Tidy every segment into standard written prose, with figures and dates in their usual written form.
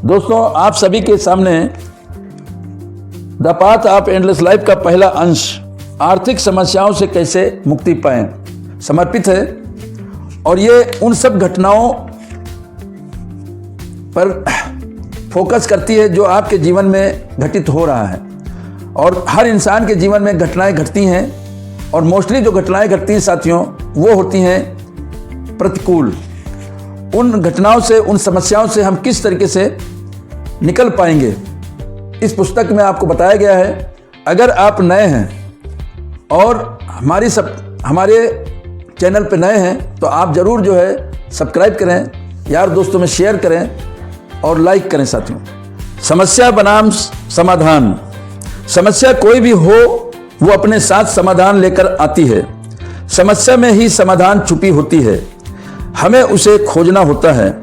दोस्तों, आप सभी के सामने the path of endless life का पहला अंश आर्थिक समस्याओं से कैसे मुक्ति पाएं समर्पित है। और ये उन सब घटनाओं पर फोकस करती है जो आपके जीवन में घटित हो रहा है। और हर इंसान के जीवन में घटनाएं घटती हैं और मोस्टली जो घटनाएं घटती हैं साथियों, वो होती हैं प्रतिकूल। उन घटनाओं से, उन समस्याओं से हम किस तरीके से निकल पाएंगे, इस पुस्तक में आपको बताया गया है। अगर आप नए हैं और हमारे चैनल पे नए हैं तो आप ज़रूर जो है सब्सक्राइब करें, यार दोस्तों में शेयर करें और लाइक करें साथियों। समस्या बनाम समाधान। समस्या कोई भी हो, वो अपने साथ समाधान लेकर आती है। समस्या में ही समाधान छुपी होती है, हमें उसे खोजना होता है।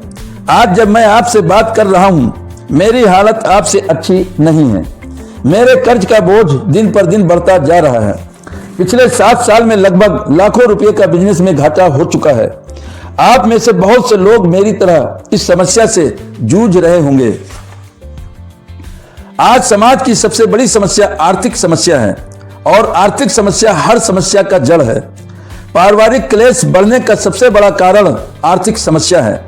आज जब मैं आपसे बात कर रहा हूं, मेरी हालत आपसे अच्छी नहीं है। मेरे कर्ज का बोझ दिन पर दिन बढ़ता जा रहा है। पिछले 7 साल में लगभग लाखों रुपए का बिजनेस में घाटा हो चुका है। आप में से बहुत से लोग मेरी तरह इस समस्या से जूझ रहे होंगे। आज समाज की सबसे बड़ी समस्या आर्थिक समस्या है और आर्थिक समस्या हर समस्या का जड़ है। पारिवारिक क्लेश बढ़ने का सबसे बड़ा कारण आर्थिक समस्या है।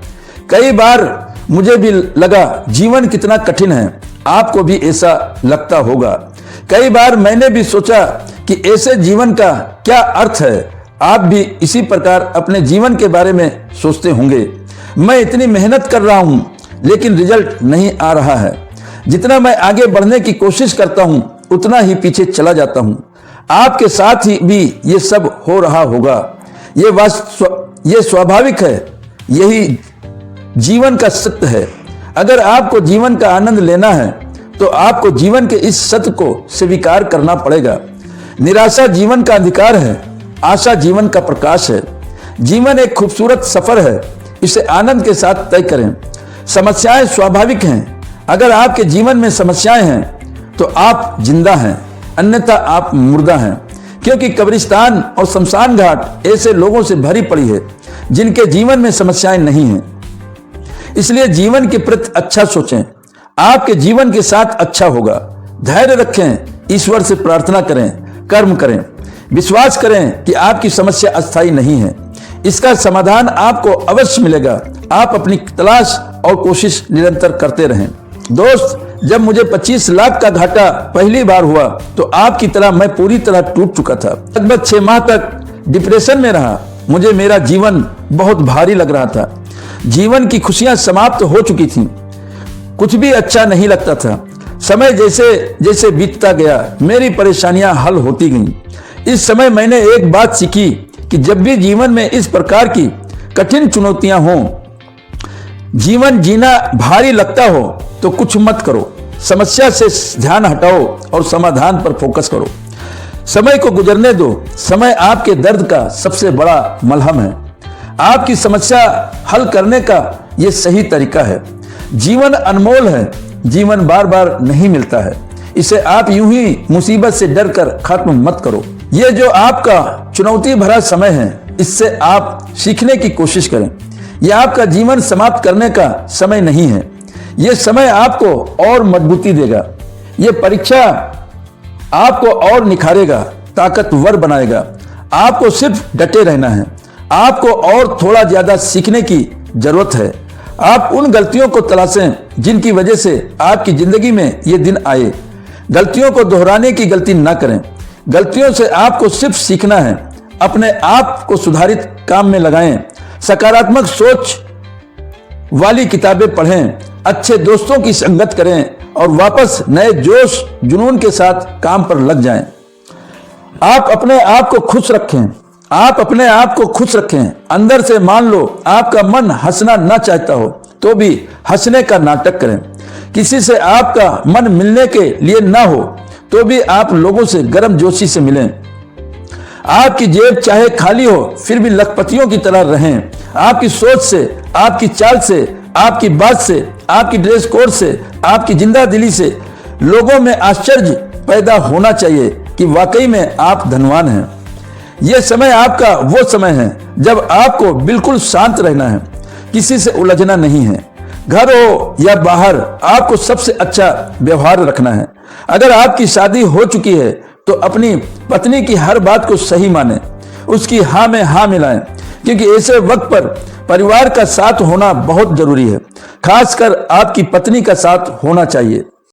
कई बार मुझे भी लगा जीवन कितना कठिन है, आपको भी ऐसा लगता होगा। कई बार मैंने भी सोचा कि ऐसे जीवन का क्या अर्थ है। आप भी इसी प्रकार अपने जीवन के बारे में सोचते होंगे। मैं इतनी मेहनत कर रहा हूं लेकिन रिजल्ट नहीं आ रहा है। जितना मैं आगे बढ़ने की कोशिश करता हूं उतना ही पीछे चला जाता हूं। आपके साथ ही भी ये सब हो रहा होगा। ये स्वाभाविक है, यही जीवन का सत्य है। अगर आपको जीवन का आनंद लेना है तो आपको जीवन के इस सत्य को स्वीकार करना पड़ेगा। निराशा जीवन का अधिकार है, आशा जीवन का प्रकाश है। जीवन एक खूबसूरत सफर है, इसे आनंद के साथ तय करें। समस्याएं स्वाभाविक हैं। अगर आपके जीवन में समस्याएं हैं तो आप जिंदा हैं, अन्यथा आप मुर्दा हैं। क्योंकि कब्रिस्तान और शमशान घाट ऐसे लोगों से भरी पड़ी है जिनके जीवन में समस्याएं नहीं हैं। इसलिए जीवन के प्रति अच्छा सोचें, आपके जीवन के साथ अच्छा होगा। धैर्य रखें, ईश्वर से प्रार्थना करें, कर्म करें, विश्वास करें कि आपकी समस्या अस्थायी नहीं है। इसका समाधान आपको अवश्य मिलेगा। आप अपनी तलाश और कोशिश निरंतर करते रहें। दोस्त, जब मुझे 25 लाख का घाटा पहली बार हुआ तो आपकी तरह मैं पूरी तरह टूट चुका था। लगभग 6 माह तक डिप्रेशन में रहा। मुझे मेरा जीवन बहुत भारी लग रहा था। जीवन की खुशियां समाप्त हो चुकी थीं। कुछ भी अच्छा नहीं लगता था। समय जैसे जैसे बीतता गया मेरी परेशानियां हल होती गईं। इस समय मैंने एक बात सीखी कि जब भी जीवन में इस प्रकार की कठिन चुनौतियां हों, जीवन जीना भारी लगता हो तो कुछ मत करो। समस्या से ध्यान हटाओ और समाधान पर फोकस करो। समय को गुजरने दो। समय आपके दर्द का सबसे बड़ा मलहम है। आपकी समस्या हल करने का यह सही तरीका है। जीवन अनमोल है, जीवन बार बार नहीं मिलता है। इसे आप यूं ही मुसीबत से डर कर खत्म मत करो। यह जो आपका चुनौती भरा समय है, इससे आप सीखने की कोशिश करें। यह आपका जीवन समाप्त करने का समय नहीं है। यह समय आपको और मजबूती देगा। यह परीक्षा आपको और निखारेगा, ताकतवर बनाएगा। आपको सिर्फ डटे रहना है। आपको और थोड़ा ज्यादा सीखने की जरूरत है। आप उन गलतियों को तलाशें जिनकी वजह से आपकी जिंदगी में ये दिन आए। गलतियों को दोहराने की गलती ना करें। गलतियों से आपको सिर्फ सीखना है। अपने आप को सुधारित काम में लगाएं। सकारात्मक सोच वाली किताबें पढ़ें। अच्छे दोस्तों की संगत करें और वापस नए जोश जुनून के साथ काम पर लग जाएं। आप अपने आप को खुश रखें। आप अपने आप को खुश रखें। अंदर से मान लो आपका मन हंसना ना चाहता हो तो भी हंसने का नाटक करें। किसी से आपका मन मिलने के लिए ना हो तो भी आप लोगों से गर्मजोशी से मिलें। आपकी जेब चाहे खाली हो फिर भी लखपतियों की तरह रहें। आपकी सोच से, आपकी चाल से, आपकी बात से, आपकी ड्रेस कोड से, आपकी जिंदा दिली से लोगों में आश्चर्य पैदा होना चाहिए कि वाकई में आप धनवान हैं। यह समय आपका वो समय है जब आपको बिल्कुल शांत रहना है। किसी से उलझना नहीं है। घर हो या बाहर, आपको सबसे अच्छा व्यवहार रखना है। अगर आपकी शादी हो चुकी है तो अपनी पत्नी की हर बात को सही माने, उसकी हाँ में हाँ मिलाएं, क्योंकि ऐसे वक्त पर परिवार का साथ होना बहुत जरूरी है। खासकर आपकी पत्नी का साथ होना चाहिए।